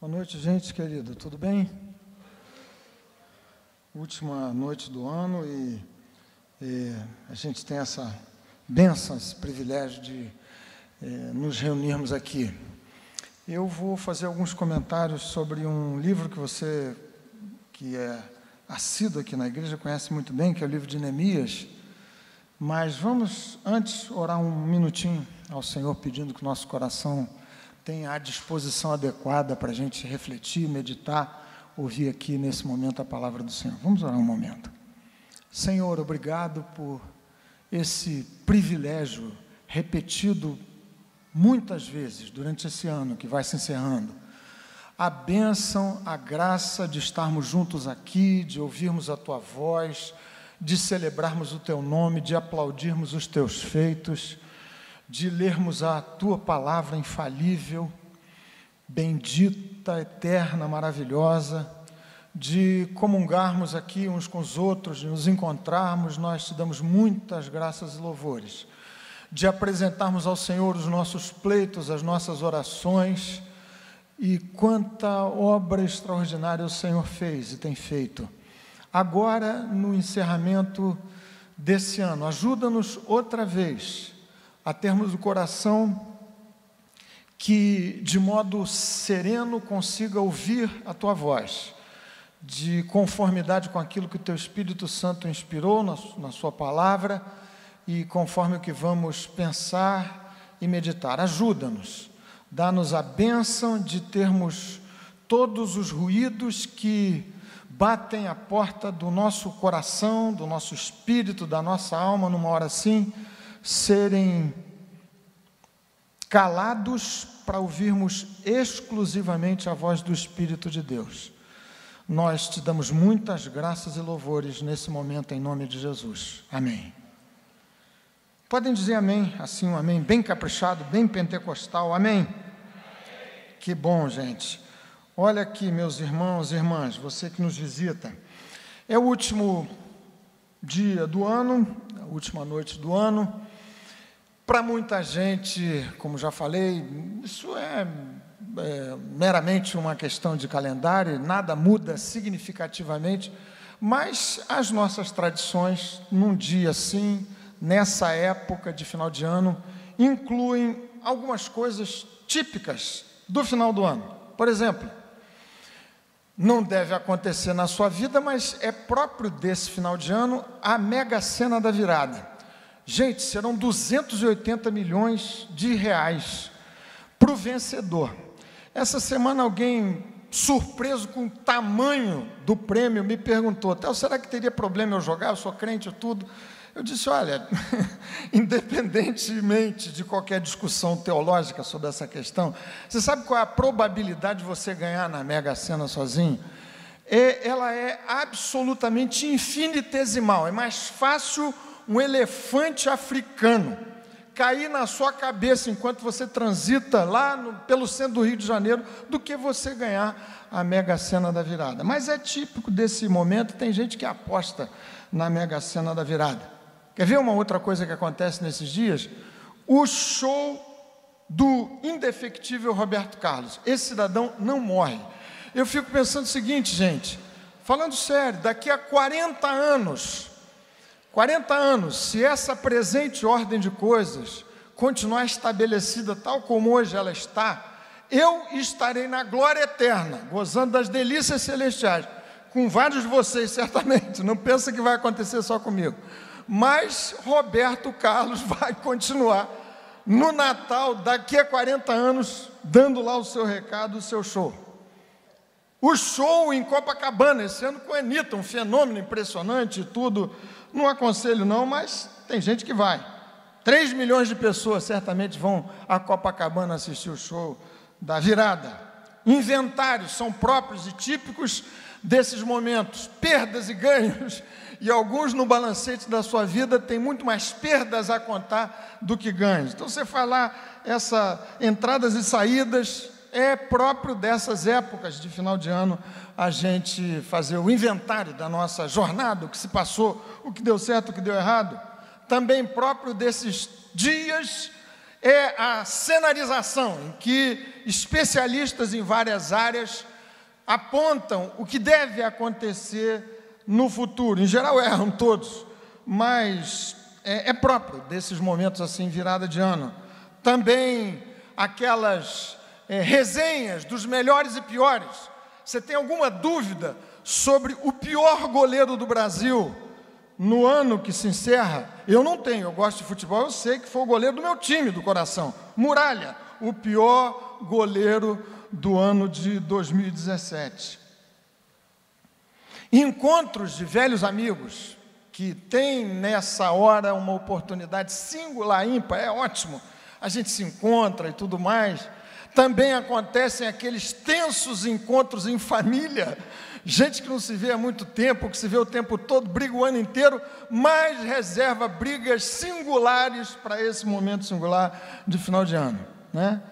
Boa noite, gente querida, tudo bem? Última noite do ano e a gente tem essa bênção, esse privilégio de nos reunirmos aqui. Eu vou fazer alguns comentários sobre um livro que você, que é assíduo aqui na igreja, conhece muito bem, que é o livro de Neemias, mas vamos antes orar um minutinho ao Senhor, pedindo que o nosso coração tenha a disposição adequada para a gente refletir, meditar, ouvir aqui nesse momento a palavra do Senhor. Vamos orar um momento. Senhor, obrigado por esse privilégio repetido muitas vezes durante esse ano que vai se encerrando. A bênção, a graça de estarmos juntos aqui, de ouvirmos a Tua voz, de celebrarmos o Teu nome, de aplaudirmos os Teus feitos, de lermos a Tua palavra infalível, bendita, eterna, maravilhosa, de comungarmos aqui uns com os outros, de nos encontrarmos. Nós Te damos muitas graças e louvores, de apresentarmos ao Senhor os nossos pleitos, as nossas orações, e quanta obra extraordinária o Senhor fez e tem feito. Agora, no encerramento desse ano, ajuda-nos outra vez a termos o coração que, de modo sereno, consiga ouvir a Tua voz, de conformidade com aquilo que o Teu Espírito Santo inspirou na Sua palavra e conforme o que vamos pensar e meditar. Ajuda-nos, dá-nos a bênção de termos todos os ruídos que batem à porta do nosso coração, do nosso espírito, da nossa alma, numa hora assim, serem calados para ouvirmos exclusivamente a voz do Espírito de Deus. Nós Te damos muitas graças e louvores nesse momento, em nome de Jesus. Amém. Podem dizer amém, assim um amém bem caprichado, bem pentecostal, amém? Que bom, gente. Olha aqui, meus irmãos e irmãs, você que nos visita. É o último dia do ano, a última noite do ano. Para muita gente, como já falei, isso é meramente uma questão de calendário, nada muda significativamente, mas as nossas tradições, num dia assim, nessa época de final de ano, incluem algumas coisas típicas do final do ano. Por exemplo, não deve acontecer na sua vida, mas é próprio desse final de ano, a Mega Sena da Virada. Gente, serão 280 milhões de reais para o vencedor. Essa semana alguém, surpreso com o tamanho do prêmio, me perguntou: será que teria problema eu jogar? Eu sou crente e tudo. Eu disse: olha, independentemente de qualquer discussão teológica sobre essa questão, você sabe qual é a probabilidade de você ganhar na Mega Sena sozinho? Ela é absolutamente infinitesimal. É mais fácil um elefante africano cair na sua cabeça enquanto você transita lá pelo centro do Rio de Janeiro do que você ganhar a Mega Sena da Virada. Mas é típico desse momento, tem gente que aposta na Mega Sena da Virada. Quer ver uma outra coisa que acontece nesses dias? O show do indefectível Roberto Carlos. Esse cidadão não morre. Eu fico pensando o seguinte, gente, falando sério, daqui a 40 anos, se essa presente ordem de coisas continuar estabelecida tal como hoje ela está, eu estarei na glória eterna, gozando das delícias celestiais, com vários de vocês, certamente. Não pensa que vai acontecer só comigo. Mas Roberto Carlos vai continuar no Natal, daqui a 40 anos, dando lá o seu recado, o seu show. O show em Copacabana, esse ano com a Anitta, um fenômeno impressionante e tudo. Não aconselho não, mas tem gente que vai. 3 milhões de pessoas certamente vão a Copacabana assistir o show da virada. Inventários são próprios e típicos desses momentos, perdas e ganhos, e alguns no balancete da sua vida têm muito mais perdas a contar do que ganhos. Então você faz lá, entradas e saídas, é próprio dessas épocas de final de ano a gente fazer o inventário da nossa jornada, o que se passou, o que deu certo, o que deu errado. Também próprio desses dias é a cenarização, em que especialistas em várias áreas apontam o que deve acontecer no futuro. Em geral erram todos, mas é próprio desses momentos assim, virada de ano. Também aquelas resenhas dos melhores e piores. Você tem alguma dúvida sobre o pior goleiro do Brasil no ano que se encerra? Eu não tenho, eu gosto de futebol, eu sei que foi o goleiro do meu time do coração. Muralha, o pior goleiro do ano de 2017. Encontros de velhos amigos, que tem nessa hora uma oportunidade singular, ímpar, é ótimo, a gente se encontra e tudo mais. Também acontecem aqueles tensos encontros em família, gente que não se vê há muito tempo, que se vê o tempo todo, briga o ano inteiro, mas reserva brigas singulares para esse momento singular de final de ano, né?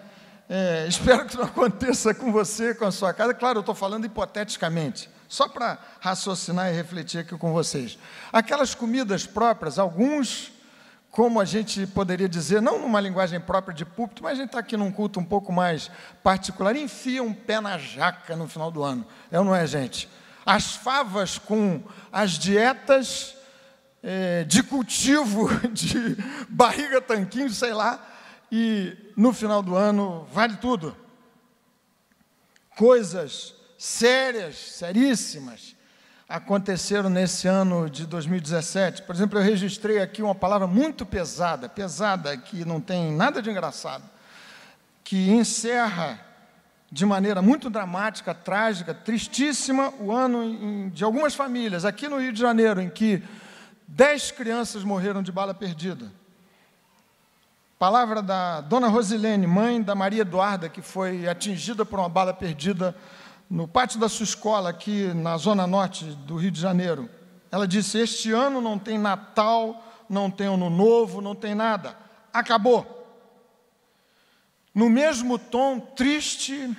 Espero que não aconteça com você, com a sua casa. Claro, eu estou falando hipoteticamente, só para raciocinar e refletir aqui com vocês. Aquelas comidas próprias, alguns, como a gente poderia dizer, não numa linguagem própria de púlpito, mas a gente está aqui num culto um pouco mais particular, enfia um pé na jaca no final do ano. É ou não é, gente? As favas com as dietas de cultivo, de barriga tanquinho, sei lá, e no final do ano vale tudo. Coisas sérias, seríssimas, aconteceram nesse ano de 2017. Por exemplo, eu registrei aqui uma palavra muito pesada, que não tem nada de engraçado, que encerra de maneira muito dramática, trágica, tristíssima, o ano de algumas famílias, aqui no Rio de Janeiro, em que 10 crianças morreram de bala perdida. Palavra da dona Rosilene, mãe da Maria Eduarda, que foi atingida por uma bala perdida no pátio da sua escola, aqui na zona norte do Rio de Janeiro. Ela disse: este ano não tem Natal, não tem Ano Novo, não tem nada. Acabou. No mesmo tom triste,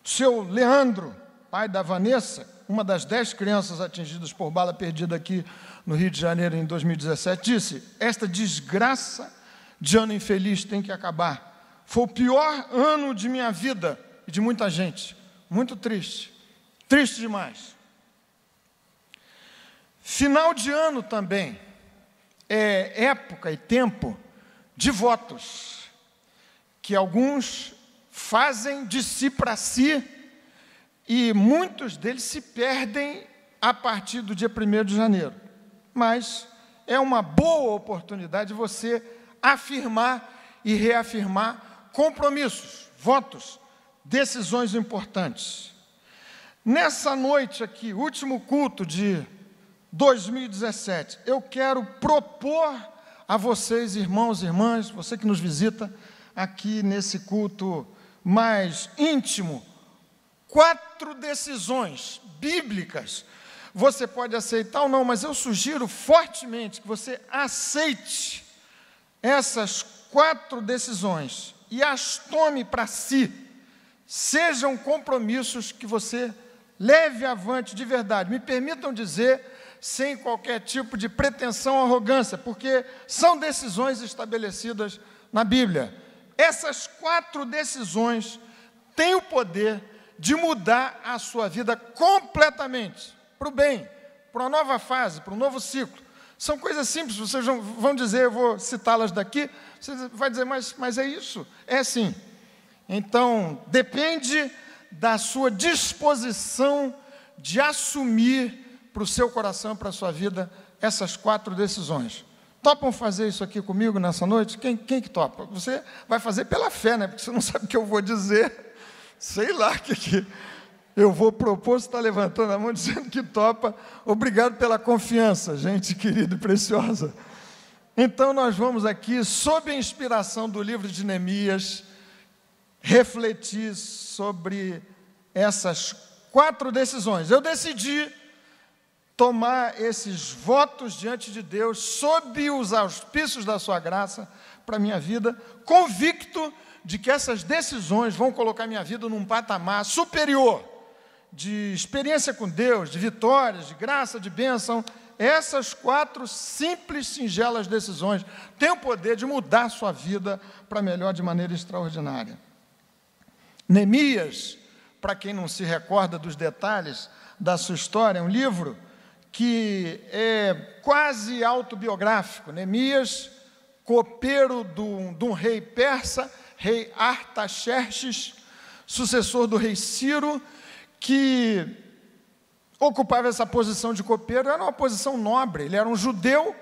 seu Leandro, pai da Vanessa, uma das 10 crianças atingidas por bala perdida aqui no Rio de Janeiro em 2017, disse: esta desgraça de ano infeliz tem que acabar. Foi o pior ano de minha vida e de muita gente. Muito triste. Triste demais. Final de ano também é época e tempo de votos, que alguns fazem de si para si, e muitos deles se perdem a partir do dia 1º de janeiro. Mas é uma boa oportunidade de você afirmar e reafirmar compromissos, votos, decisões importantes. Nessa noite aqui, último culto de 2017, eu quero propor a vocês, irmãos e irmãs, você que nos visita aqui nesse culto mais íntimo, 4 decisões bíblicas. Você pode aceitar ou não, mas eu sugiro fortemente que você aceite essas 4 decisões e as tome para si. Sejam compromissos que você leve avante de verdade. Me permitam dizer, sem qualquer tipo de pretensão ou arrogância, porque são decisões estabelecidas na Bíblia. Essas 4 decisões têm o poder de mudar a sua vida completamente, para o bem, para uma nova fase, para um novo ciclo. São coisas simples, vocês vão dizer, eu vou citá-las daqui, você vai dizer, mas é isso? É sim. Então, depende da sua disposição de assumir para o seu coração, para a sua vida, essas 4 decisões. Topam fazer isso aqui comigo nessa noite? Quem que topa? Você vai fazer pela fé, né? Porque você não sabe o que eu vou dizer. Sei lá o que eu vou propor. Você está levantando a mão dizendo que topa. Obrigado pela confiança, gente querida e preciosa. Então, nós vamos aqui, sob a inspiração do livro de Neemias, refletir sobre essas 4 decisões. Eu decidi tomar esses votos diante de Deus, sob os auspícios da sua graça, para a minha vida, convicto de que essas decisões vão colocar minha vida num patamar superior, de experiência com Deus, de vitórias, de graça, de bênção, essas 4 simples, singelas decisões têm o poder de mudar a sua vida para melhor de maneira extraordinária. Neemias, para quem não se recorda dos detalhes da sua história, é um livro que é quase autobiográfico. Neemias, copeiro de um rei persa, rei Artaxerxes, sucessor do rei Ciro, que ocupava essa posição de copeiro. Era uma posição nobre, ele era um judeu,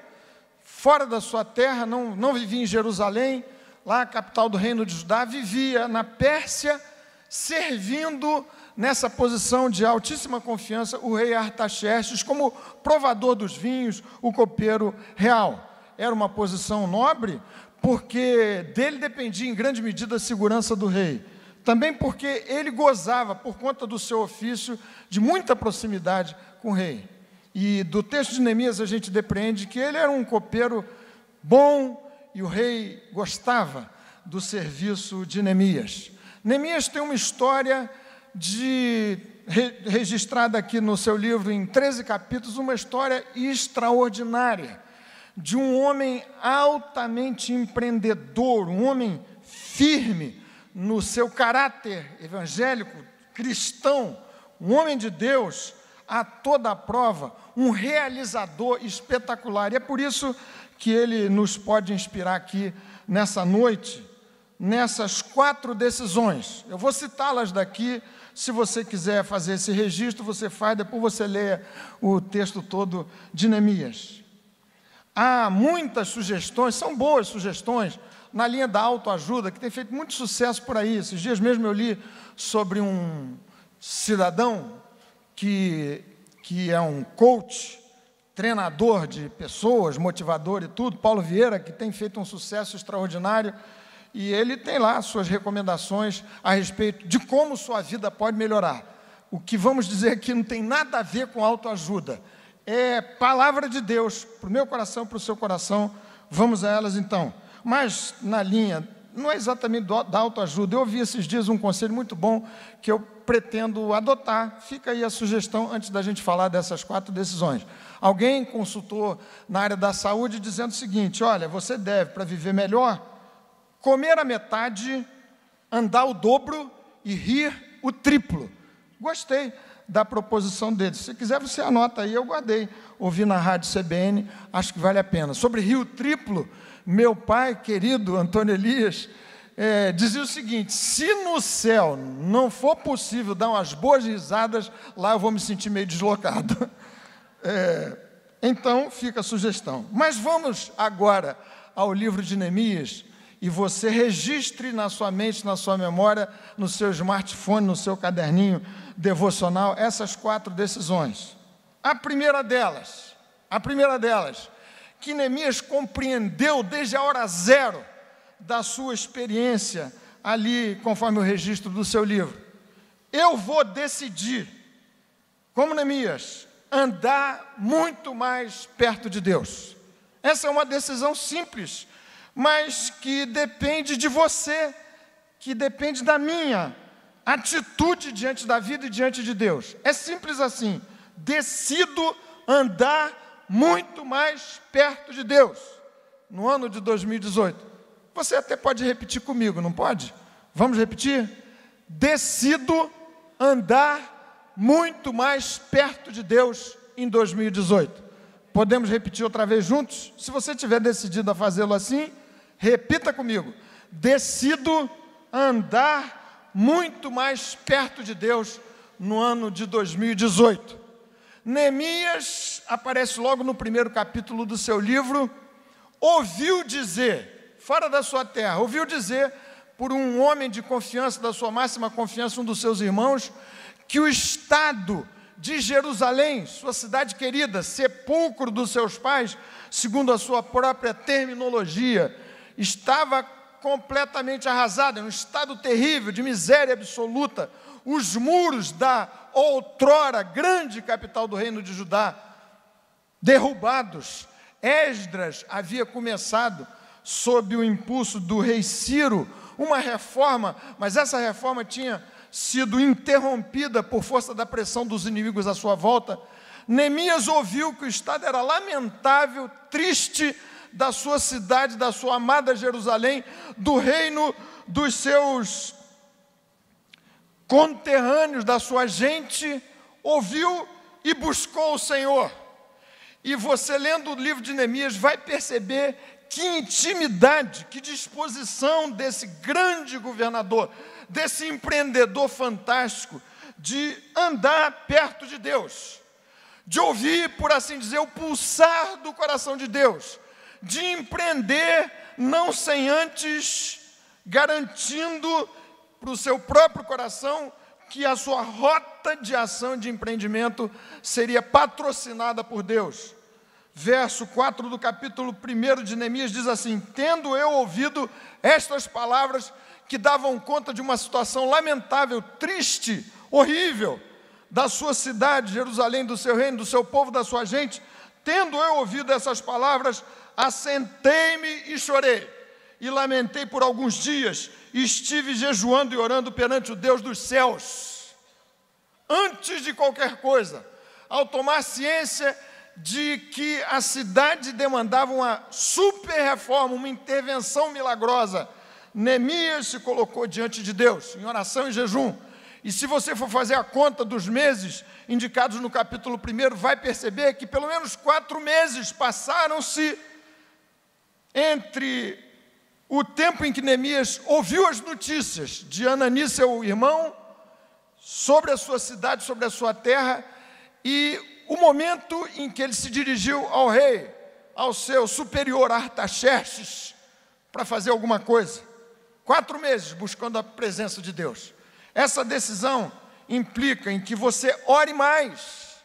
fora da sua terra, não vivia em Jerusalém, lá a capital do reino de Judá, vivia na Pérsia, servindo nessa posição de altíssima confiança o rei Artaxerxes como provador dos vinhos, o copeiro real. Era uma posição nobre, porque dele dependia em grande medida a segurança do rei. Também porque ele gozava, por conta do seu ofício, de muita proximidade com o rei. E do texto de Neemias a gente depreende que ele era um copeiro bom e o rei gostava do serviço de Neemias. Neemias tem uma história registrada aqui no seu livro em 13 capítulos, uma história extraordinária, de um homem altamente empreendedor, um homem firme no seu caráter evangélico, cristão, um homem de Deus a toda a prova, um realizador espetacular. E é por isso que ele nos pode inspirar aqui nessa noite, nessas 4 decisões. Eu vou citá-las daqui. Se você quiser fazer esse registro, você faz, depois você lê o texto todo de Neemias. Há muitas sugestões, são boas sugestões, na linha da autoajuda, que tem feito muito sucesso por aí. Esses dias mesmo eu li sobre um cidadão que é um coach, treinador de pessoas, motivador e tudo, Paulo Vieira, que tem feito um sucesso extraordinário, e ele tem lá suas recomendações a respeito de como sua vida pode melhorar. O que vamos dizer aqui não tem nada a ver com autoajuda, é palavra de Deus, para o meu coração, para o seu coração. Vamos a elas então. Mas na linha, não é exatamente da autoajuda. Eu ouvi esses dias um conselho muito bom que eu pretendo adotar. Fica aí a sugestão antes da gente falar dessas 4 decisões. Alguém consultou na área da saúde dizendo o seguinte: olha, você deve, para viver melhor, comer a metade, andar o dobro e rir o triplo. Gostei da proposição dele. Se quiser, você anota aí, eu guardei. Ouvi na rádio CBN, acho que vale a pena. Sobre rir o triplo, meu pai querido, Antônio Elias, dizia o seguinte: se no céu não for possível dar umas boas risadas, lá eu vou me sentir meio deslocado. Então, fica a sugestão. Mas vamos agora ao livro de Neemias, e você registre na sua mente, na sua memória, no seu smartphone, no seu caderninho devocional, essas 4 decisões. A primeira delas, que Neemias compreendeu desde a hora zero da sua experiência, ali, conforme o registro do seu livro. Eu vou decidir, como Neemias, andar muito mais perto de Deus. Essa é uma decisão simples, mas que depende de você, que depende da minha atitude diante da vida e diante de Deus. É simples assim. Decido andar muito mais perto de Deus no ano de 2018. Você até pode repetir comigo, não pode? Vamos repetir? Decido andar muito mais perto de Deus em 2018. Podemos repetir outra vez juntos? Se você tiver decidido a fazê-lo assim, repita comigo: decido andar muito mais perto de Deus no ano de 2018. Neemias aparece logo no primeiro capítulo do seu livro. Ouviu dizer, fora da sua terra, ouviu dizer por um homem de confiança, da sua máxima confiança, um dos seus irmãos, que o estado de Jerusalém, sua cidade querida, sepulcro dos seus pais, segundo a sua própria terminologia, estava completamente arrasado, em um estado terrível, de miséria absoluta. Os muros da outrora grande capital do reino de Judá, derrubados. Esdras havia começado, sob o impulso do rei Ciro, uma reforma, mas essa reforma tinha sido interrompida por força da pressão dos inimigos à sua volta. Neemias ouviu que o estado era lamentável, triste da sua cidade, da sua amada Jerusalém, do reino dos seus conterrâneos, da sua gente, ouviu e buscou o Senhor. E você, lendo o livro de Neemias, vai perceber que intimidade, que disposição desse grande governador, desse empreendedor fantástico, de andar perto de Deus, de ouvir, por assim dizer, o pulsar do coração de Deus, de empreender, não sem antes garantindo para o seu próprio coração que a sua rota de ação de empreendimento seria patrocinada por Deus. Verso 4 do capítulo 1 de Neemias diz assim: tendo eu ouvido estas palavras que davam conta de uma situação lamentável, triste, horrível, da sua cidade, Jerusalém, do seu reino, do seu povo, da sua gente, tendo eu ouvido essas palavras, assentei-me e chorei, e lamentei por alguns dias, e estive jejuando e orando perante o Deus dos céus. Antes de qualquer coisa, ao tomar ciência de que a cidade demandava uma super reforma, uma intervenção milagrosa, Neemias se colocou diante de Deus, em oração e jejum. E se você for fazer a conta dos meses indicados no capítulo 1, vai perceber que pelo menos 4 meses passaram-se entre o tempo em que Neemias ouviu as notícias de Anani, seu irmão, sobre a sua cidade, sobre a sua terra, e o momento em que ele se dirigiu ao rei, ao seu superior Artaxerxes, para fazer alguma coisa. 4 meses buscando a presença de Deus. Essa decisão implica em que você ore mais.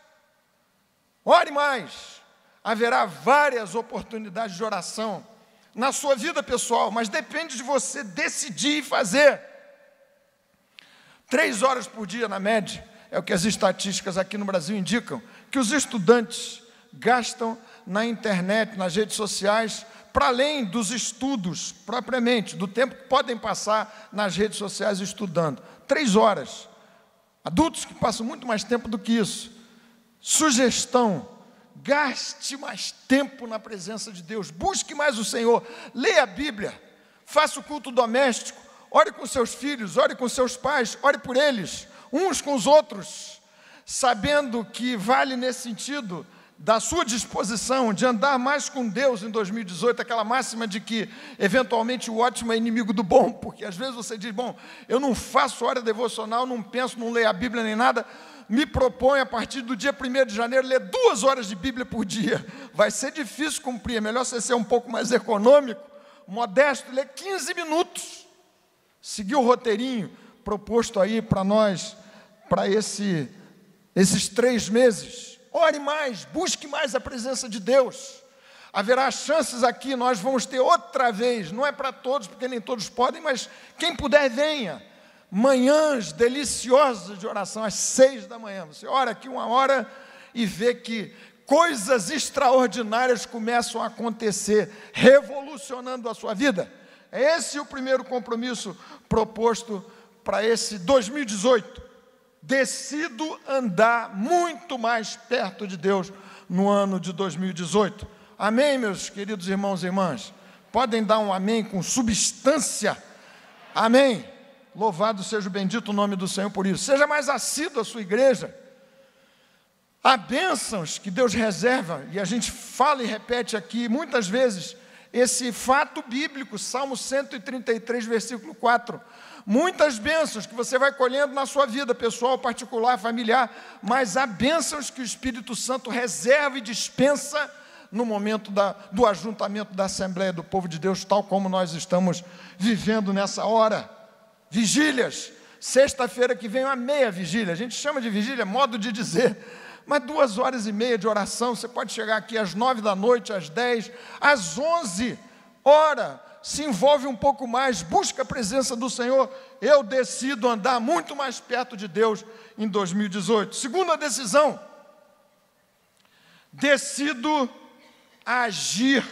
Ore mais. Haverá várias oportunidades de oração na sua vida pessoal, mas depende de você decidir e fazer. 3 horas por dia, na média, é o que as estatísticas aqui no Brasil indicam, que os estudantes gastam na internet, nas redes sociais, para além dos estudos propriamente, do tempo que podem passar nas redes sociais estudando. 3 horas. Adultos que passam muito mais tempo do que isso. Sugestão: gaste mais tempo na presença de Deus, busque mais o Senhor, leia a Bíblia, faça o culto doméstico, ore com seus filhos, ore com seus pais, ore por eles, uns com os outros, sabendo que vale nesse sentido da sua disposição de andar mais com Deus em 2018, aquela máxima de que eventualmente o ótimo é inimigo do bom, porque às vezes você diz, bom, eu não faço hora devocional, não penso, não leio a Bíblia nem nada, me proponho a partir do dia 1º de janeiro ler 2 horas de Bíblia por dia. Vai ser difícil cumprir, é melhor você ser um pouco mais econômico, modesto, ler 15 minutos. Seguir o roteirinho proposto aí para nós, para esses 3 meses. Ore mais, busque mais a presença de Deus. Haverá chances aqui, nós vamos ter outra vez, não é para todos, porque nem todos podem, mas quem puder, venha. Manhãs deliciosas de oração, às 6 da manhã. Você ora aqui 1 hora e vê que coisas extraordinárias começam a acontecer, revolucionando a sua vida. É esse o primeiro compromisso proposto para esse 2018. Decido andar muito mais perto de Deus no ano de 2018. Amém, meus queridos irmãos e irmãs? Podem dar um amém com substância? Amém. Louvado seja o bendito nome do Senhor por isso. Seja mais assíduo a sua igreja. Há bênçãos que Deus reserva, e a gente fala e repete aqui muitas vezes, esse fato bíblico, Salmo 133, versículo 4. Muitas bênçãos que você vai colhendo na sua vida pessoal, particular, familiar, mas há bênçãos que o Espírito Santo reserva e dispensa no momento do ajuntamento da Assembleia do Povo de Deus, tal como nós estamos vivendo nessa hora. Vigílias, sexta-feira que vem uma meia vigília, a gente chama de vigília, modo de dizer, mas 2 horas e meia de oração, você pode chegar aqui às 9 da noite, às 10, às 11, ora, se envolve um pouco mais, busca a presença do Senhor. Eu decido andar muito mais perto de Deus em 2018. Segunda decisão, decido agir.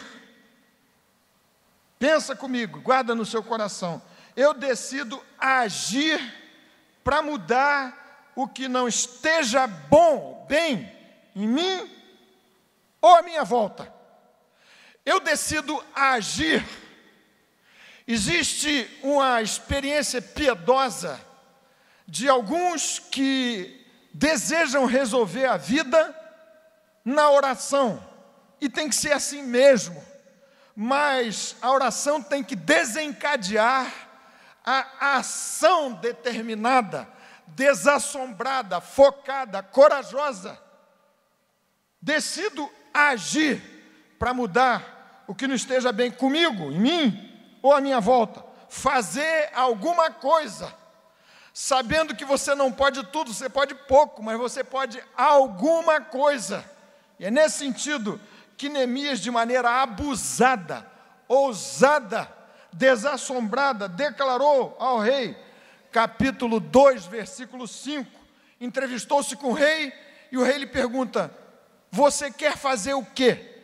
Pensa comigo, guarda no seu coração. Eu decido agir para mudar o que não esteja bem em mim ou à minha volta? Eu decido agir. Existe uma experiência piedosa de alguns que desejam resolver a vida na oração, e tem que ser assim mesmo, mas a oração tem que desencadear a ação determinada, desassombrada, focada, corajosa. Decido agir para mudar o que não esteja bem comigo, em mim ou à minha volta. Fazer alguma coisa, sabendo que você não pode tudo, você pode pouco, mas você pode alguma coisa. E é nesse sentido que Neemias, de maneira abusada, ousada, desassombrada, declarou ao rei, capítulo 2, versículo 5, entrevistou-se com o rei, e o rei lhe pergunta: você quer fazer o quê?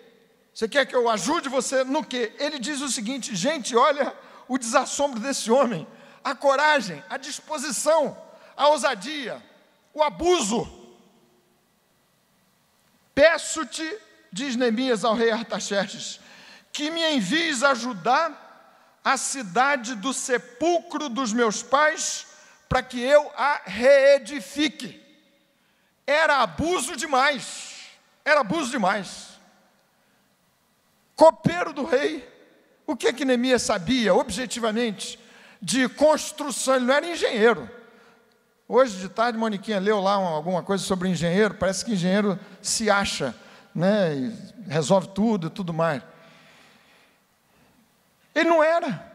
Você quer que eu ajude você no quê? Ele diz o seguinte: gente, olha o desassombro desse homem, a coragem, a disposição, a ousadia, o abuso. Peço-te, diz Neemias ao rei Artaxerxes, que me envies ajudar a cidade do sepulcro dos meus pais, para que eu a reedifique. Era abuso demais, era abuso demais. Copeiro do rei, o que Neemias sabia, objetivamente, de construção? Ele não era engenheiro. Hoje de tarde, Moniquinha leu lá alguma coisa sobre engenheiro, parece que engenheiro se acha, né, e resolve tudo e tudo mais. Ele não era.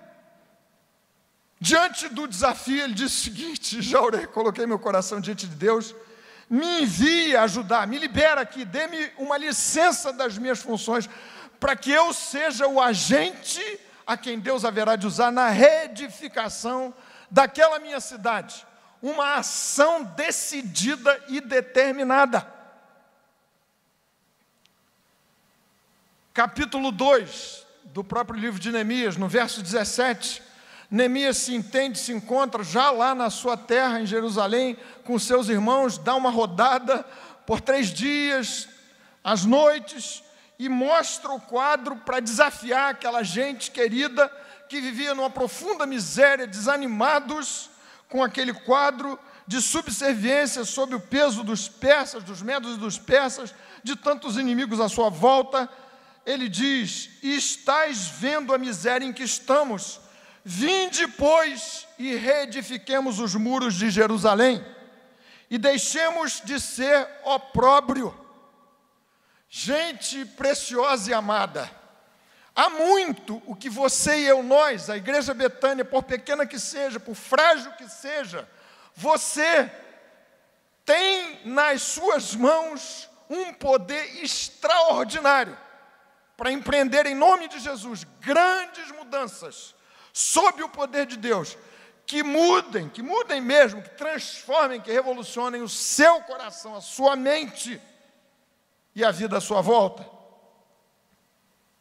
Diante do desafio, ele disse o seguinte: já orei, coloquei meu coração diante de Deus, me envie ajudar, me libera aqui, dê-me uma licença das minhas funções, para que eu seja o agente a quem Deus haverá de usar na reedificação daquela minha cidade. Uma ação decidida e determinada. Capítulo 2 do próprio livro de Neemias, no verso 17, Neemias se encontra já lá na sua terra, em Jerusalém, com seus irmãos, dá uma rodada por 3 dias, às noites, e mostra o quadro para desafiar aquela gente querida que vivia numa profunda miséria, desanimados com aquele quadro de subserviência sob o peso dos persas, dos medos e dos persas, de tantos inimigos à sua volta. Ele diz: estais vendo a miséria em que estamos, vinde, pois, e reedifiquemos os muros de Jerusalém, e deixemos de ser opróbrio. Gente preciosa e amada, há muito o que você e eu, nós, a Igreja Betânia, por pequena que seja, por frágil que seja, você tem nas suas mãos um poder extraordinário para empreender em nome de Jesus grandes mudanças sob o poder de Deus, que mudem mesmo, que transformem, que revolucionem o seu coração, a sua mente e a vida à sua volta.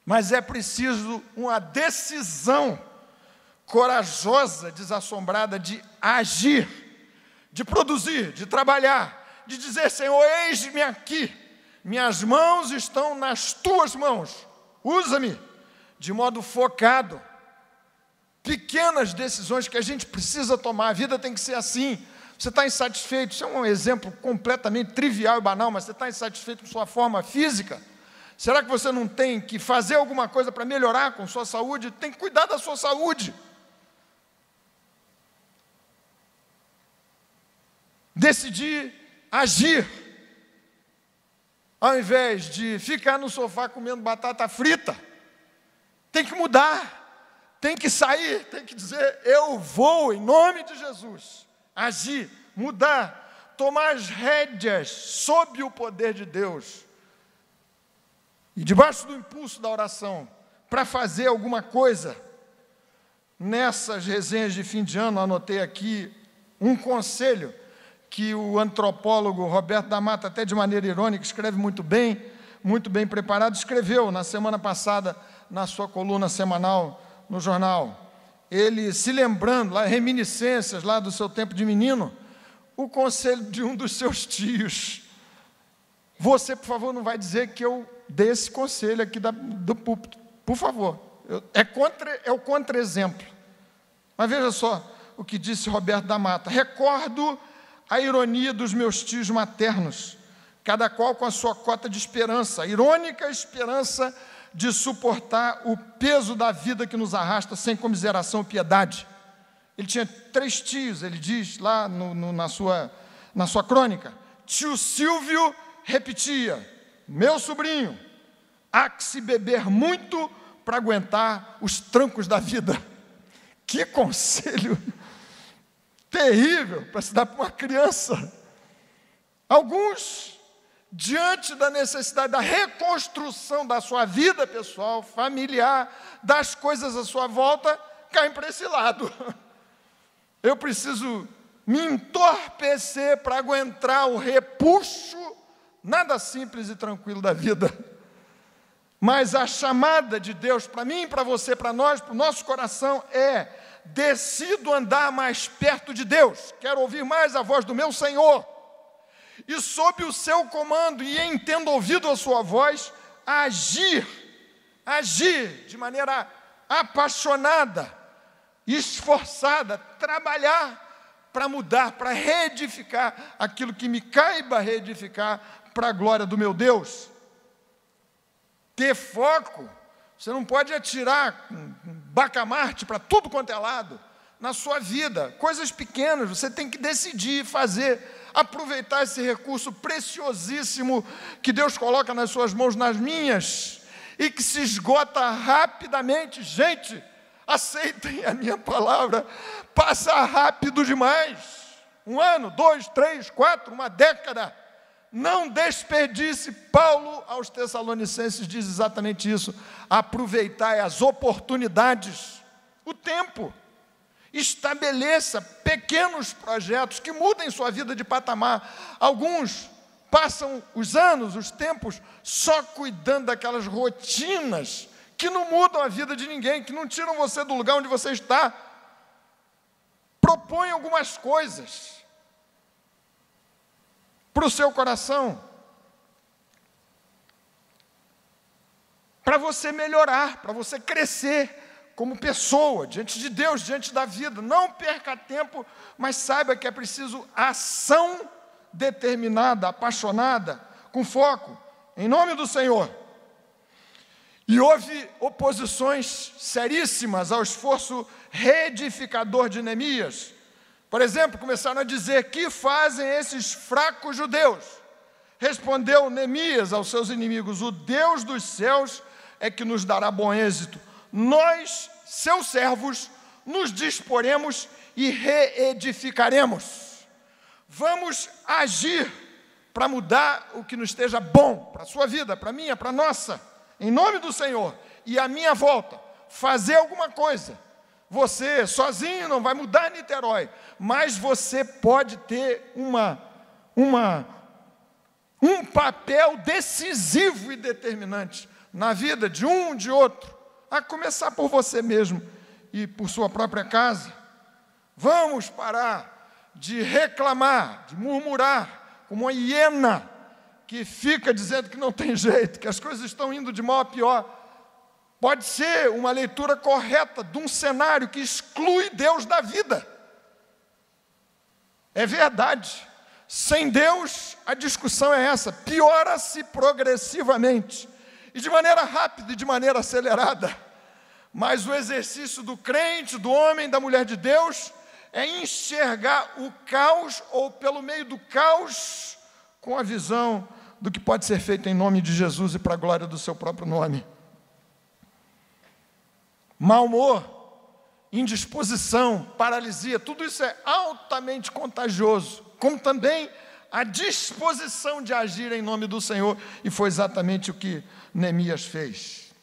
Mas é preciso uma decisão corajosa, desassombrada, de agir, de produzir, de trabalhar, de dizer: Senhor, eis-me aqui, minhas mãos estão nas tuas mãos, usa-me, de modo focado. Pequenas decisões que a gente precisa tomar, a vida tem que ser assim. Você está insatisfeito, isso é um exemplo completamente trivial e banal, mas você está insatisfeito com sua forma física? Será que você não tem que fazer alguma coisa para melhorar com sua saúde? Tem que cuidar da sua saúde. Decidir agir, ao invés de ficar no sofá comendo batata frita. Tem que mudar, tem que sair, tem que dizer: eu vou em nome de Jesus. Agir, mudar, tomar as rédeas sob o poder de Deus. E debaixo do impulso da oração, para fazer alguma coisa. Nessas resenhas de fim de ano, anotei aqui um conselho que o antropólogo Roberto da Mata, até de maneira irônica, escreve muito bem preparado, escreveu na semana passada, na sua coluna semanal no jornal. Ele, se lembrando, lá, reminiscências lá do seu tempo de menino, o conselho de um dos seus tios. Você, por favor, não vai dizer que eu dei esse conselho aqui do púlpito. Por favor. É o contra-exemplo. Mas veja só o que disse Roberto da Mata. Recordo a ironia dos meus tios maternos, cada qual com a sua cota de esperança, a irônica esperança de suportar o peso da vida que nos arrasta sem comiseração ou piedade. Ele tinha 3 tios, ele diz lá na sua crônica. Tio Silvio repetia: meu sobrinho, há que se beber muito para aguentar os trancos da vida. Que conselho terrível para se dar para uma criança. Alguns, diante da necessidade da reconstrução da sua vida pessoal, familiar, das coisas à sua volta, caem para esse lado. Eu preciso me entorpecer para aguentar o repuxo nada simples e tranquilo da vida. Mas a chamada de Deus para mim, para você, para nós, para o nosso coração é: decido andar mais perto de Deus, quero ouvir mais a voz do meu Senhor, e sob o seu comando, e em tendo ouvido a sua voz, agir de maneira apaixonada, esforçada, trabalhar para mudar, para reedificar aquilo que me caiba reedificar para a glória do meu Deus. Ter foco, você não pode atirar com bacamarte para tudo quanto é lado na sua vida. Coisas pequenas, você tem que decidir fazer, aproveitar esse recurso preciosíssimo que Deus coloca nas suas mãos, nas minhas, e que se esgota rapidamente. Gente, aceitem a minha palavra, passa rápido demais. 1 ano, 2, 3, 4, uma década. Não desperdice. Paulo aos Tessalonicenses diz exatamente isso: aproveitai as oportunidades, o tempo. Estabeleça pequenos projetos que mudem sua vida de patamar. Alguns passam os anos, os tempos, só cuidando daquelas rotinas que não mudam a vida de ninguém, que não tiram você do lugar onde você está. Propõe algumas coisas para o seu coração, para você melhorar, para você crescer como pessoa, diante de Deus, diante da vida. Não perca tempo, mas saiba que é preciso ação determinada, apaixonada, com foco, em nome do Senhor. E houve oposições seríssimas ao esforço reedificador de Neemias. Por exemplo, começaram a dizer: que fazem esses fracos judeus? Respondeu Neemias aos seus inimigos: o Deus dos céus é que nos dará bom êxito. Nós, seus servos, nos disporemos e reedificaremos. Vamos agir para mudar o que nos esteja bom para a sua vida, para a minha, para a nossa, em nome do Senhor. E à minha volta, fazer alguma coisa. Você sozinho não vai mudar Niterói, mas você pode ter um papel decisivo e determinante na vida de um, de outro, a começar por você mesmo e por sua própria casa. Vamos parar de reclamar, de murmurar, como uma hiena que fica dizendo que não tem jeito, que as coisas estão indo de mal a pior. Pode ser uma leitura correta de um cenário que exclui Deus da vida. É verdade. Sem Deus, a discussão é essa: piora-se progressivamente, e de maneira rápida e de maneira acelerada. Mas o exercício do crente, do homem, da mulher de Deus, é enxergar o caos, ou pelo meio do caos, com a visão do que pode ser feito em nome de Jesus e para a glória do seu próprio nome. Mau humor, indisposição, paralisia, tudo isso é altamente contagioso, como também a disposição de agir em nome do Senhor, e foi exatamente o que Neemias fez.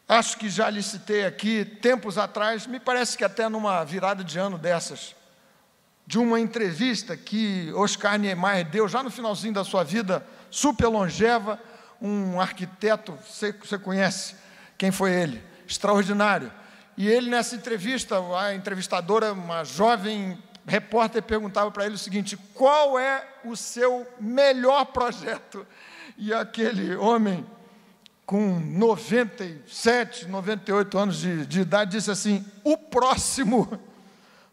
Acho que já lhe citei aqui, tempos atrás, me parece que até numa virada de ano dessas, de uma entrevista que Oscar Niemeyer deu, já no finalzinho da sua vida, super longeva, um arquiteto, você conhece quem foi ele? Extraordinário. E ele, nessa entrevista, a entrevistadora, uma jovem repórter perguntava para ele o seguinte: qual é o seu melhor projeto? E aquele homem, com 97, 98 anos de idade, disse assim: o próximo,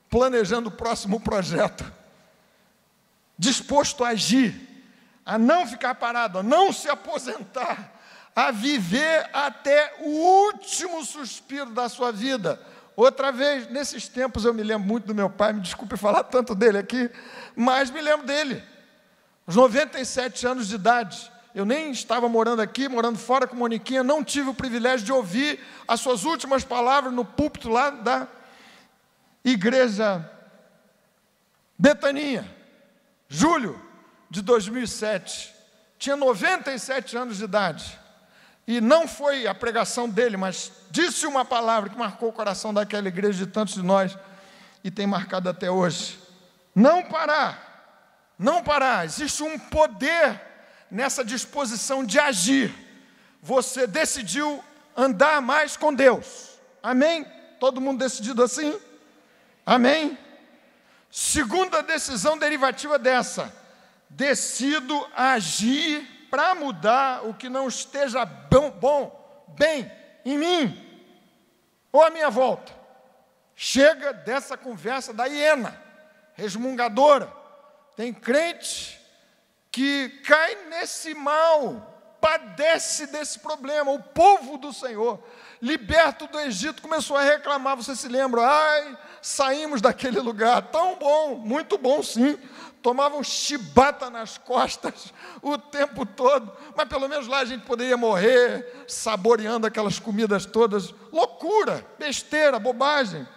planejando o próximo projeto, disposto a agir, a não ficar parado, a não se aposentar, a viver até o último suspiro da sua vida. Outra vez, nesses tempos, eu me lembro muito do meu pai, me desculpe falar tanto dele aqui, mas me lembro dele, aos 97 anos de idade. Eu nem estava morando aqui, morando fora com Moniquinha, não tive o privilégio de ouvir as suas últimas palavras no púlpito lá da igreja Betaninha, julho de 2007. Tinha 97 anos de idade. E não foi a pregação dele, mas disse uma palavra que marcou o coração daquela igreja de tantos de nós e tem marcado até hoje. Não parar, não parar. Existe um poder nessa disposição de agir. Você decidiu andar mais com Deus. Amém? Todo mundo decidido assim? Amém? Segunda decisão derivativa dessa: decido agir para mudar o que não esteja bem em mim ou à minha volta. Chega dessa conversa da hiena resmungadora. Tem crente que cai nesse mal, padece desse problema. O povo do Senhor, liberto do Egito, começou a reclamar. Você se lembra? Ai, saímos daquele lugar, tão bom, muito bom sim. Tomavam chibata nas costas o tempo todo, mas pelo menos lá a gente poderia morrer saboreando aquelas comidas todas. Loucura, besteira, bobagem.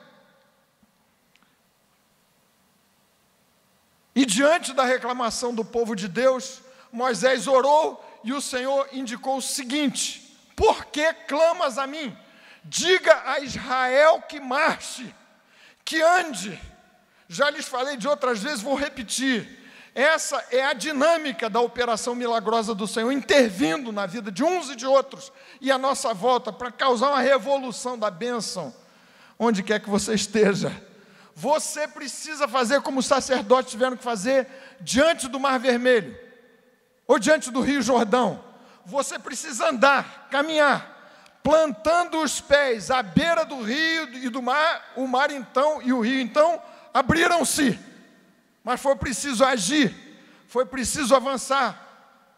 E diante da reclamação do povo de Deus, Moisés orou e o Senhor indicou o seguinte: por que clamas a mim? Diga a Israel que marche, que ande. Já lhes falei de outras vezes, vou repetir. Essa é a dinâmica da operação milagrosa do Senhor, intervindo na vida de uns e de outros, e a nossa volta, para causar uma revolução da bênção, onde quer que você esteja. Você precisa fazer como os sacerdotes tiveram que fazer diante do Mar Vermelho, ou diante do Rio Jordão. Você precisa andar, caminhar, plantando os pés à beira do rio e do mar. O mar então e o rio então abriram-se, mas foi preciso agir, foi preciso avançar,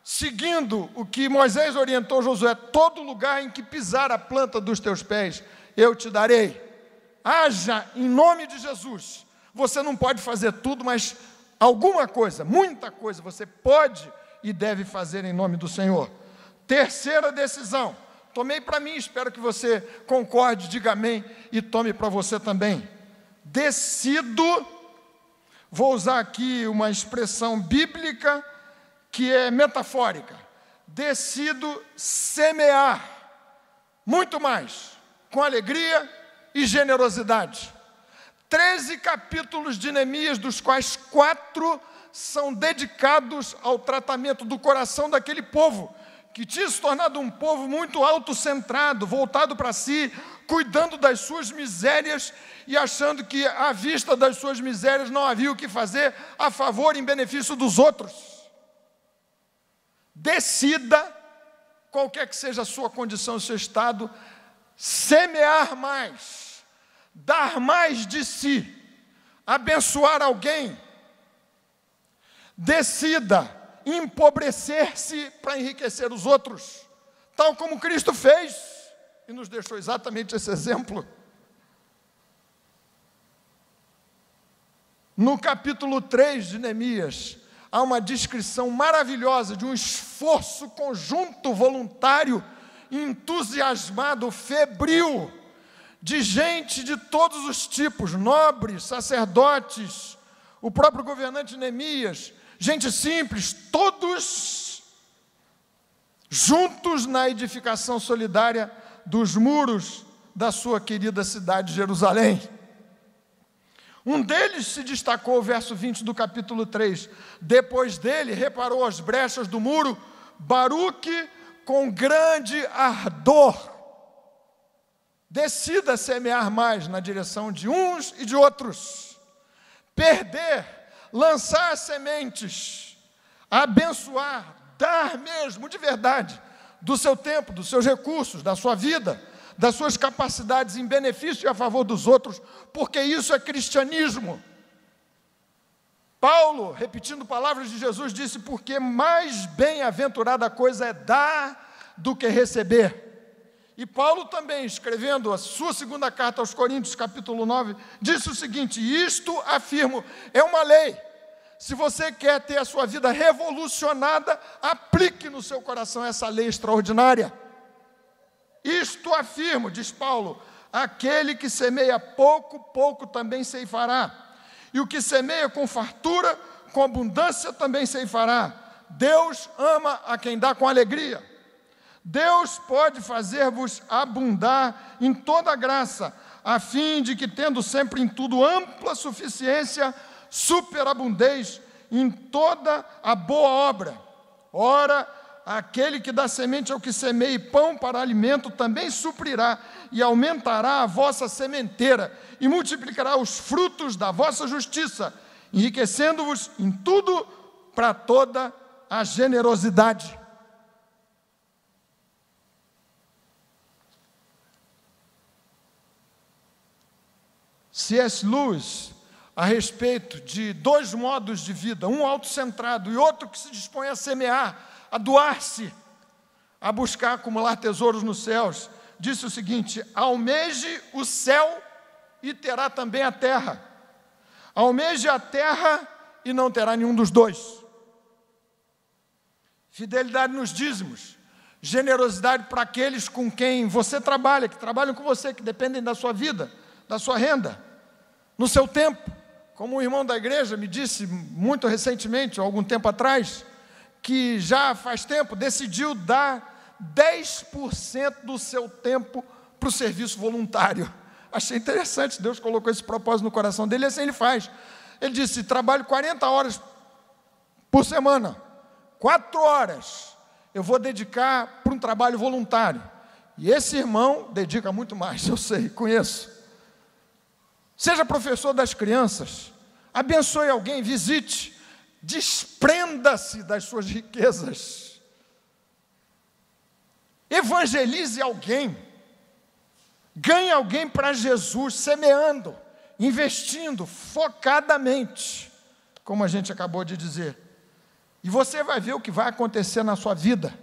seguindo o que Moisés orientou Josué: todo lugar em que pisar a planta dos teus pés, eu te darei. Haja em nome de Jesus. Você não pode fazer tudo, mas alguma coisa, muita coisa, você pode e deve fazer em nome do Senhor. Terceira decisão, tomei para mim, espero que você concorde, diga amém, e tome para você também. Decido, vou usar aqui uma expressão bíblica que é metafórica, decido semear muito mais, com alegria e generosidade. 13 capítulos de Neemias, dos quais 4 são dedicados ao tratamento do coração daquele povo, que tinha se tornado um povo muito autocentrado, voltado para si, cuidando das suas misérias e achando que, à vista das suas misérias, não havia o que fazer a favor, em benefício dos outros. Decida, qualquer que seja a sua condição, o seu estado, semear mais, dar mais de si, abençoar alguém. Decida empobrecer-se para enriquecer os outros, tal como Cristo fez e nos deixou exatamente esse exemplo. No capítulo 3 de Neemias, há uma descrição maravilhosa de um esforço conjunto, voluntário, entusiasmado, febril, de gente de todos os tipos, nobres, sacerdotes, o próprio governante Neemias, gente simples, todos juntos na edificação solidária dos muros da sua querida cidade de Jerusalém. Um deles se destacou, o verso 20 do capítulo 3. Depois dele, reparou as brechas do muro, Baruque, com grande ardor. Decida semear mais na direção de uns e de outros. perder, lançar sementes, abençoar, dar mesmo de verdade do seu tempo, dos seus recursos, da sua vida, das suas capacidades em benefício e a favor dos outros, porque isso é cristianismo. Paulo, repetindo palavras de Jesus, disse: porque mais bem-aventurada coisa é dar do que receber. E Paulo também, escrevendo a sua segunda carta aos Coríntios, capítulo 9, disse o seguinte: isto afirmo, é uma lei. Se você quer ter a sua vida revolucionada, aplique no seu coração essa lei extraordinária. Isto afirmo, diz Paulo, aquele que semeia pouco, pouco também ceifará. E o que semeia com fartura, com abundância também ceifará. Deus ama a quem dá com alegria. Deus pode fazer-vos abundar em toda graça, a fim de que, tendo sempre em tudo ampla suficiência, superabundez em toda a boa obra. Ora, aquele que dá semente ao que semeia pão para alimento também suprirá e aumentará a vossa sementeira e multiplicará os frutos da vossa justiça, enriquecendo-vos em tudo para toda a generosidade. C.S. Lewis, a respeito de dois modos de vida, um autocentrado e outro que se dispõe a semear, a doar-se, a buscar acumular tesouros nos céus, disse o seguinte: almeje o céu e terá também a terra. Almeje a terra e não terá nenhum dos dois. Fidelidade nos dízimos, generosidade para aqueles com quem você trabalha, que trabalham com você, que dependem da sua vida, da sua renda, no seu tempo. Como um irmão da igreja me disse muito recentemente, algum tempo atrás, que já faz tempo decidiu dar 10% do seu tempo para o serviço voluntário. Achei interessante, Deus colocou esse propósito no coração dele, e assim ele faz. Ele disse: trabalho 40 horas por semana, 4 horas eu vou dedicar para um trabalho voluntário. E esse irmão dedica muito mais, eu sei, conheço. Seja professor das crianças, abençoe alguém, visite, desprenda-se das suas riquezas, evangelize alguém, ganhe alguém para Jesus, semeando, investindo focadamente, como a gente acabou de dizer, e você vai ver o que vai acontecer na sua vida.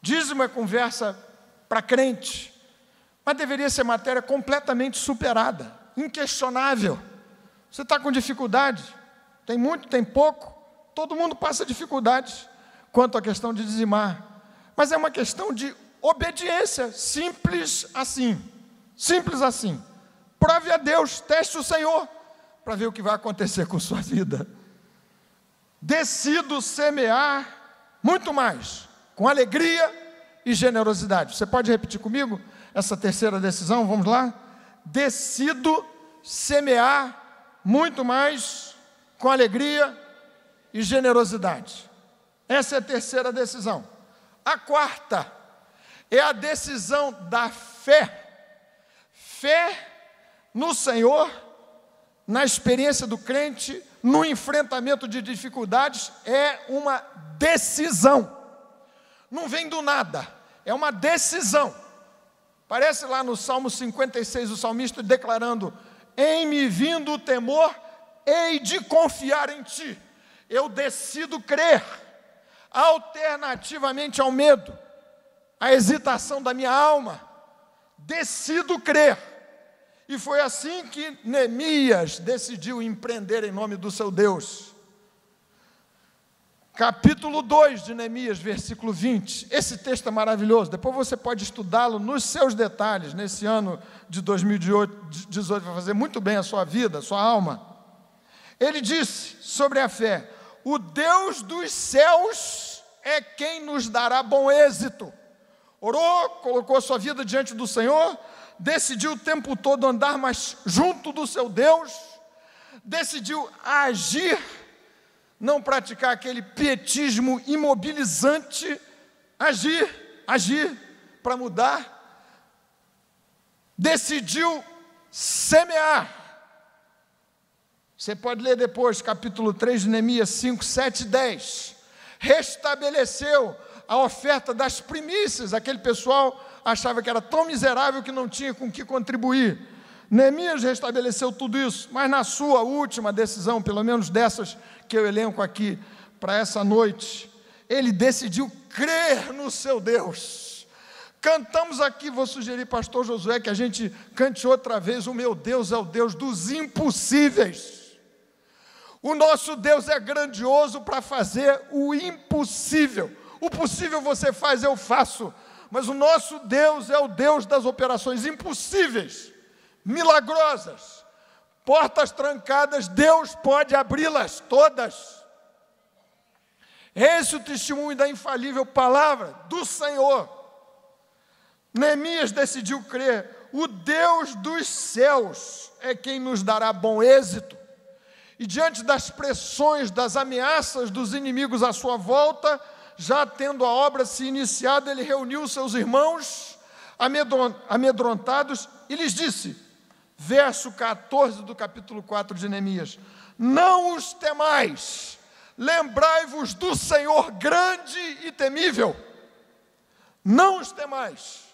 Dízimo é conversa para crente, mas deveria ser matéria completamente superada, inquestionável. Você está com dificuldade, tem muito, tem pouco, todo mundo passa dificuldades quanto à questão de dizimar, mas é uma questão de obediência, simples assim, prove a Deus, teste o Senhor, para ver o que vai acontecer com sua vida. Decido semear muito mais, com alegria e generosidade. Você pode repetir comigo essa terceira decisão? Vamos lá? Decido semear muito mais com alegria e generosidade. Essa é a terceira decisão. A quarta é a decisão da fé. Fé no Senhor, na experiência do crente, no enfrentamento de dificuldades, é uma decisão. Não vem do nada, é uma decisão. Parece lá no Salmo 56, o salmista declarando: em me vindo o temor, hei de confiar em ti. Eu decido crer, alternativamente ao medo, à hesitação da minha alma, decido crer. E foi assim que Neemias decidiu empreender em nome do seu Deus. Capítulo 2 de Neemias, versículo 20. Esse texto é maravilhoso. Depois você pode estudá-lo nos seus detalhes. Nesse ano de 2018 vai fazer muito bem a sua vida, a sua alma. Ele disse sobre a fé: o Deus dos céus é quem nos dará bom êxito. Orou, colocou a sua vida diante do Senhor, decidiu o tempo todo andar mais junto do seu Deus, decidiu agir, não praticar aquele pietismo imobilizante, agir para mudar, decidiu semear Você pode ler depois, capítulo 3 de Neemias 5, 7 e 10. Restabeleceu a oferta das primícias. Aquele pessoal achava que era tão miserável que não tinha com que contribuir. Neemias restabeleceu tudo isso, mas na sua última decisão, pelo menos dessas que eu elenco aqui para essa noite, ele decidiu crer no seu Deus. Cantamos aqui, vou sugerir, pastor Josué, que a gente cante outra vez: o meu Deus é o Deus dos impossíveis. O nosso Deus é grandioso para fazer o impossível. O possível você faz, eu faço. Mas o nosso Deus é o Deus das operações impossíveis, milagrosas. Portas trancadas, Deus pode abri-las todas. Esse é o testemunho da infalível palavra do Senhor. Neemias decidiu crer: o Deus dos céus é quem nos dará bom êxito. E diante das pressões, das ameaças dos inimigos à sua volta, já tendo a obra se iniciado, ele reuniu seus irmãos amedrontados e lhes disse, verso 14 do capítulo 4 de Neemias: não os temais, lembrai-vos do Senhor grande e temível. Não os temais.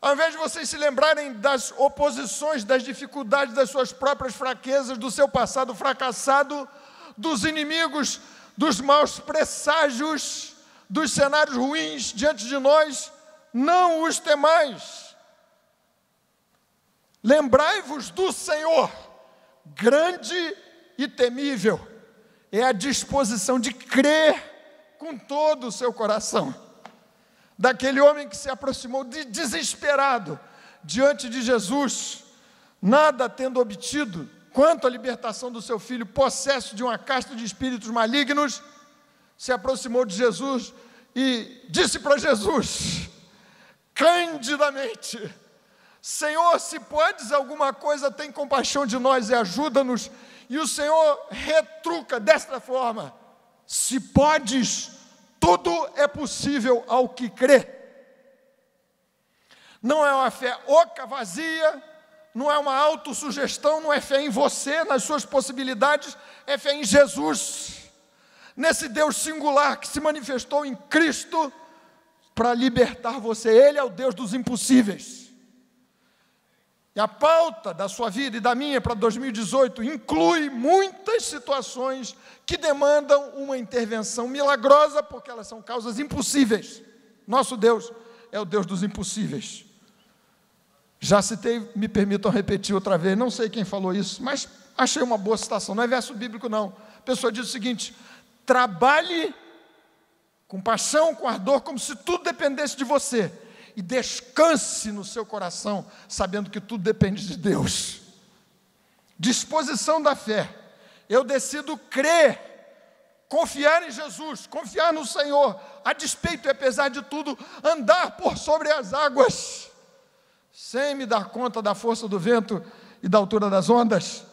Ao invés de vocês se lembrarem das oposições, das dificuldades, das suas próprias fraquezas, do seu passado fracassado, dos inimigos, dos maus presságios, dos cenários ruins diante de nós, não os temais. Lembrai-vos do Senhor, grande e temível. É a disposição de crer com todo o seu coração. Daquele homem que se aproximou desesperado diante de Jesus, nada tendo obtido quanto à libertação do seu filho, possesso de uma casta de espíritos malignos, se aproximou de Jesus e disse para Jesus, candidamente: Senhor, se podes alguma coisa, tem compaixão de nós e ajuda-nos. E o Senhor retruca desta forma: se podes, tudo é possível ao que crê. Não é uma fé oca, vazia, não é uma autossugestão, não é fé em você, nas suas possibilidades, é fé em Jesus, nesse Deus singular que se manifestou em Cristo para libertar você. Ele é o Deus dos impossíveis. E a pauta da sua vida e da minha para 2018 inclui muitas situações que demandam uma intervenção milagrosa, porque elas são causas impossíveis. Nosso Deus é o Deus dos impossíveis. Já citei, me permitam repetir outra vez, não sei quem falou isso, mas achei uma boa citação, não é verso bíblico não. A pessoa diz o seguinte: trabalhe com paixão, com ardor, como se tudo dependesse de você. E descanse no seu coração, sabendo que tudo depende de Deus. Disposição da fé. Eu decido crer, confiar em Jesus, confiar no Senhor, a despeito e apesar de tudo, andar por sobre as águas, sem me dar conta da força do vento e da altura das ondas.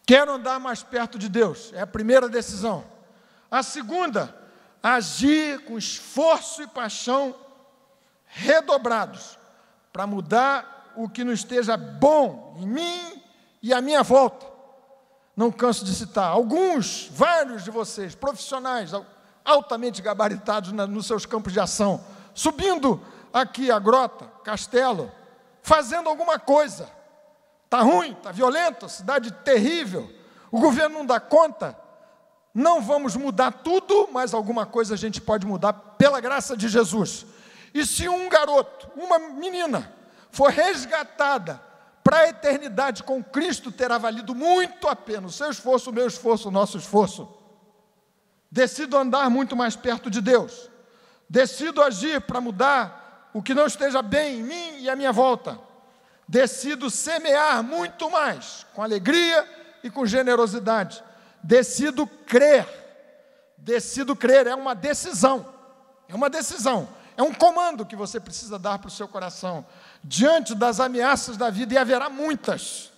Quero andar mais perto de Deus, é a primeira decisão. A segunda, agir com esforço e paixão redobrados, para mudar o que não esteja bom em mim e à minha volta. Não canso de citar alguns, vários de vocês, profissionais altamente gabaritados nos seus campos de ação, subindo aqui a grota, castelo, fazendo alguma coisa. Está ruim, está violento, cidade terrível, o governo não dá conta. Não vamos mudar tudo, mas alguma coisa a gente pode mudar pela graça de Jesus. E se um garoto, uma menina, for resgatada para a eternidade com Cristo, terá valido muito a pena o seu esforço, o meu esforço, o nosso esforço. Decido andar muito mais perto de Deus. Decido agir para mudar o que não esteja bem em mim e à minha volta. Decido semear muito mais, com alegria e com generosidade. Decido crer, é uma decisão, é um comando que você precisa dar para o seu coração, diante das ameaças da vida, e haverá muitas,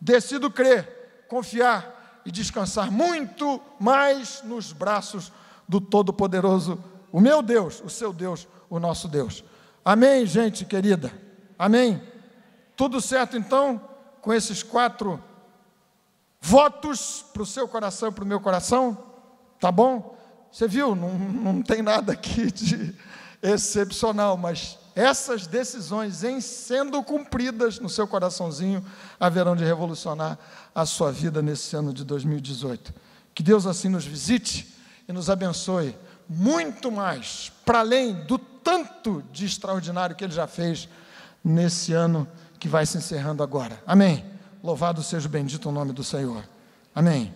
decido crer, confiar e descansar muito mais nos braços do Todo-Poderoso, o meu Deus, o seu Deus, o nosso Deus. Amém, gente querida? Amém? Tudo certo, então, com esses 4 votos para o seu coração e para o meu coração? Tá bom? Você viu, não tem nada aqui de excepcional, mas essas decisões, em sendo cumpridas no seu coraçãozinho, haverão de revolucionar a sua vida nesse ano de 2018. Que Deus assim nos visite e nos abençoe muito mais, para além do tanto de extraordinário que Ele já fez nesse ano que vai se encerrando agora. Amém. Louvado seja o bendito o nome do Senhor. Amém.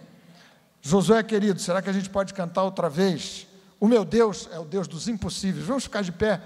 Josué querido, será que a gente pode cantar outra vez? O meu Deus é o Deus dos impossíveis. Vamos ficar de pé.